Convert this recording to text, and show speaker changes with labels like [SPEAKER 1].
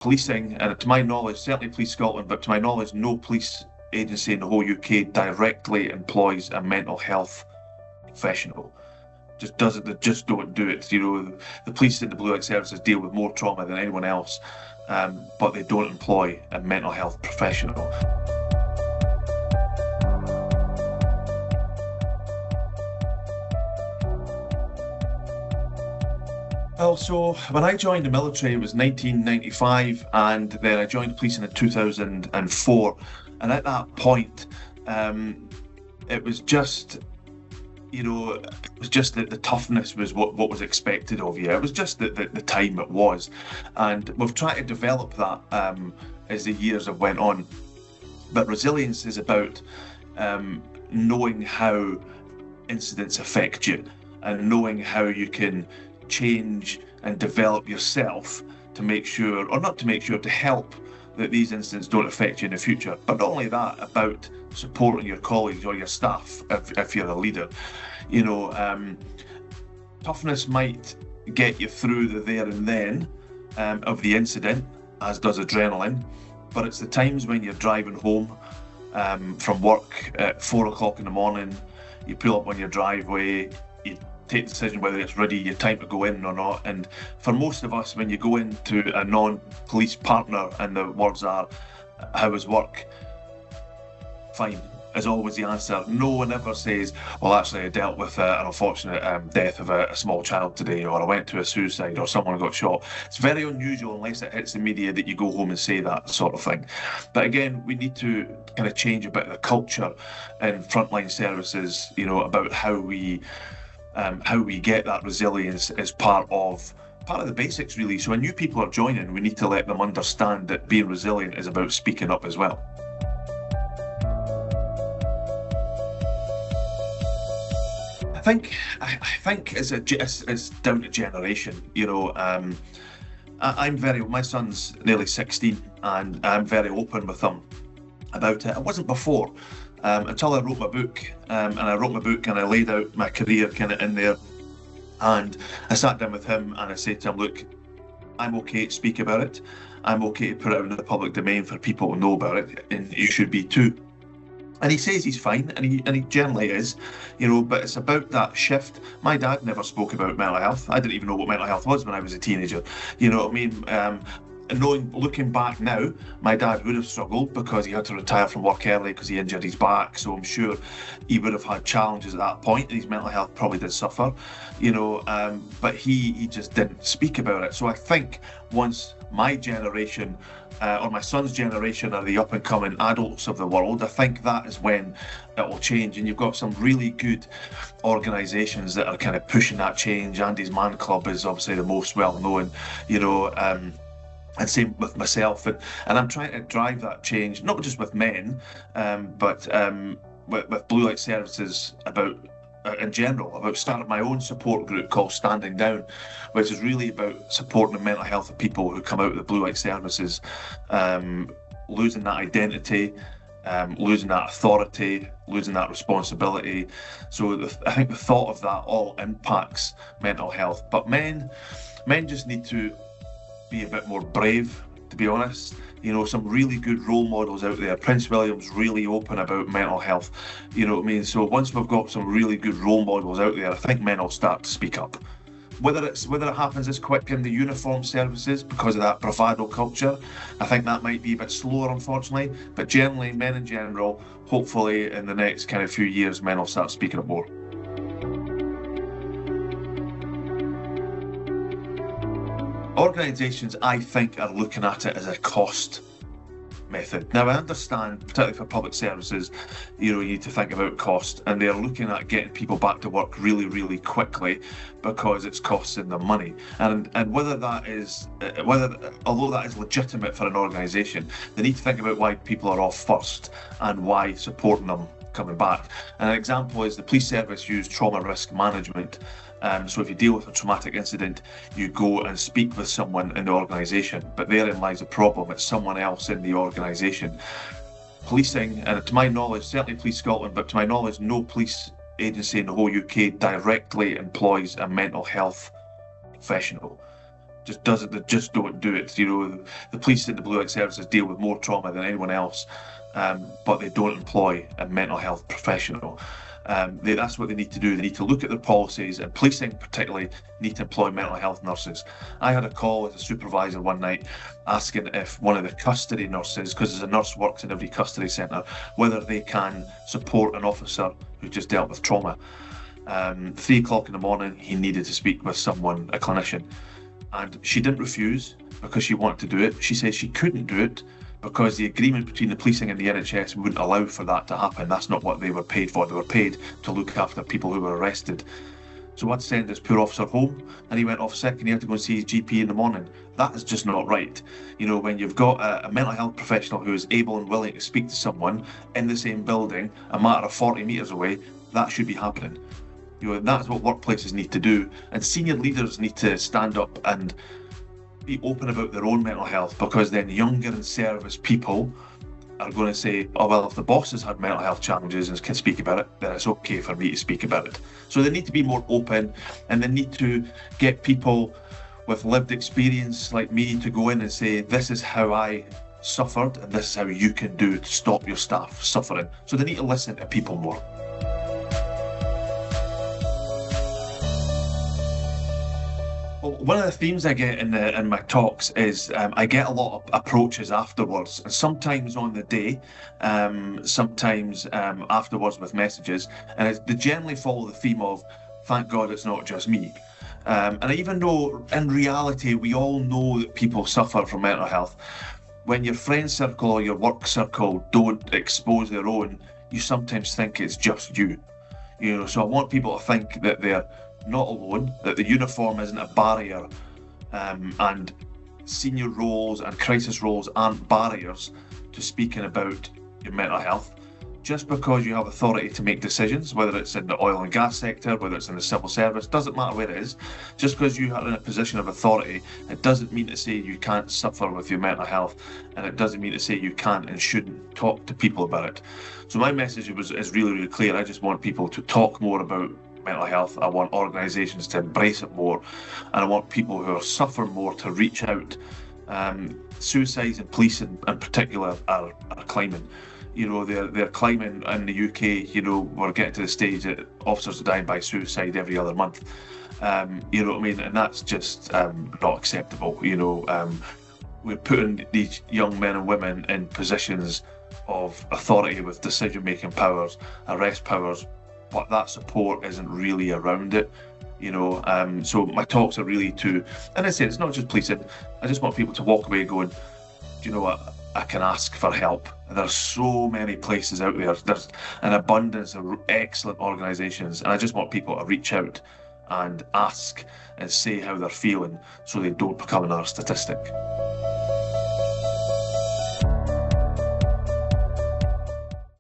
[SPEAKER 1] Policing, and to my knowledge, certainly Police Scotland, but to my knowledge, no police agency in the whole UK directly employs a mental health professional. Just doesn't, they just don't do it. You know, the police and the blue light services deal with more trauma than anyone else, but they don't employ a mental health professional. Well, so when I joined the military, it was 1995, and then I joined policing in 2004. And at that point, it was just, you know, it was just that the toughness was what was expected of you. It was just the time it was. And we've tried to develop that as the years have went on. But resilience is about knowing how incidents affect you and knowing how you can change and develop yourself to make sure, or not to make sure, to help that these incidents don't affect you in the future. But not only that, about supporting your colleagues or your staff if you're a leader. You know, toughness might get you through the there and then of the incident, as does adrenaline, but it's the times when you're driving home from work at 4 o'clock in the morning, you pull up on your driveway, you take the decision whether it's ready, your time to go in or not. And for most of us, when you go into a non-police partner and the words are, how was work? Fine, is always the answer. No one ever says, well, actually, I dealt with an unfortunate death of a small child today, or I went to a suicide, or someone got shot. It's very unusual, unless it hits the media, that you go home and say that sort of thing. But again, we need to kind of change a bit of the culture in frontline services, you know, about how we get that resilience as part of the basics, really. So when new people are joining, we need to let them understand that being resilient is about speaking up as well. I think it's down to generation. You know, my son's nearly 16, and I'm very open with him about it. I wasn't before. Until I wrote my book, and I laid out my career kind of in there, and I sat down with him and I said to him, look, I'm okay to speak about it, I'm okay to put it out into the public domain for people to know about it, and you should be too. And he says he's fine, and he generally is, you know, but it's about that shift. My dad never spoke about mental health. I didn't even know what mental health was when I was a teenager, you know what I mean? Looking back now, my dad would have struggled because he had to retire from work early because he injured his back. So I'm sure he would have had challenges at that point, and his mental health probably did suffer, you know. But he just didn't speak about it. So I think once my generation or my son's generation are the up and coming adults of the world, I think that is when it will change. And you've got some really good organisations that are kind of pushing that change. Andy's Man Club is obviously the most well known, you know. And same with myself, and I'm trying to drive that change, not just with men, but with blue light services in general, about starting my own support group called Standing Down, which is really about supporting the mental health of people who come out of the blue light services, losing that identity, losing that authority, losing that responsibility. So I think the thought of that all impacts mental health. But men just need to be a bit more brave, to be honest. You know, some really good role models out there. Prince William's really open about mental health, you know what I mean? So once we've got some really good role models out there, I think men will start to speak up. Whether it happens as quick in the uniform services because of that bravado culture, I think that might be a bit slower, unfortunately. But generally, men in general, hopefully in the next kind of few years, men will start speaking up more. Organisations, I think, are looking at it as a cost method. Now, I understand, particularly for public services, you know, you need to think about cost, and they're looking at getting people back to work really, really quickly because it's costing them money. And although that is legitimate for an organisation, they need to think about why people are off first and why supporting them coming back. And an example is the police service use trauma risk management. So if you deal with a traumatic incident, you go and speak with someone in the organisation, but therein lies a problem. It's someone else in the organisation. Policing, and to my knowledge, certainly Police Scotland, but to my knowledge, no police agency in the whole UK directly employs a mental health professional. they just don't do it. You know, the police and the blue light services deal with more trauma than anyone else, but they don't employ a mental health professional. That's what they need to do. They need to look at their policies, and policing particularly need to employ mental health nurses. I had a call as a supervisor one night asking if one of the custody nurses, because there's a nurse works in every custody centre, whether they can support an officer who just dealt with trauma. 3 o'clock in the morning, he needed to speak with someone, a clinician, and she didn't refuse because she wanted to do it. She said she couldn't do it because the agreement between the policing and the NHS wouldn't allow for that to happen. That's not what they were paid for. They were paid to look after people who were arrested. So I'd send this poor officer home, and he went off sick and he had to go and see his GP in the morning. That is just not right. You know, when you've got a mental health professional who is able and willing to speak to someone in the same building, a matter of 40 metres away, that should be happening. You know, that's what workplaces need to do, and senior leaders need to stand up and be open about their own mental health, because then younger and service people are going to say, oh, well, if the boss has had mental health challenges and can speak about it, then it's okay for me to speak about it. So they need to be more open, and they need to get people with lived experience like me to go in and say, this is how I suffered, and this is how you can do to stop your staff suffering. So they need to listen to people more. Well, one of the themes I get in my talks is I get a lot of approaches afterwards, and sometimes on the day, sometimes afterwards with messages, and they generally follow the theme of, thank God it's not just me. And even though in reality we all know that people suffer from mental health, when your friend circle or your work circle don't expose their own, you sometimes think it's just you. You know, so I want people to think that they're not alone, that the uniform isn't a barrier, and senior roles and crisis roles aren't barriers to speaking about your mental health. Just because you have authority to make decisions, whether it's in the oil and gas sector, whether it's in the civil service, doesn't matter where it is, just because you are in a position of authority, it doesn't mean to say you can't suffer with your mental health, and it doesn't mean to say you can't and shouldn't talk to people about it. So my message is really, really clear. I just want people to talk more about mental health. I want organisations to embrace it more, and I want people who are suffering more to reach out. Suicides in police in particular are climbing. You know, they're climbing in the UK. You know, we're getting to the stage that officers are dying by suicide every other month. You know what I mean? And that's just not acceptable. You know, we're putting these young men and women in positions of authority with decision-making powers, arrest powers, but that support isn't really around it, you know. So my talks are really to, and I say it's not just policing. I just want people to walk away going, do you know what? I can ask for help. There's so many places out there. There's an abundance of excellent organisations, and I just want people to reach out and ask and say how they're feeling, so they don't become another statistic.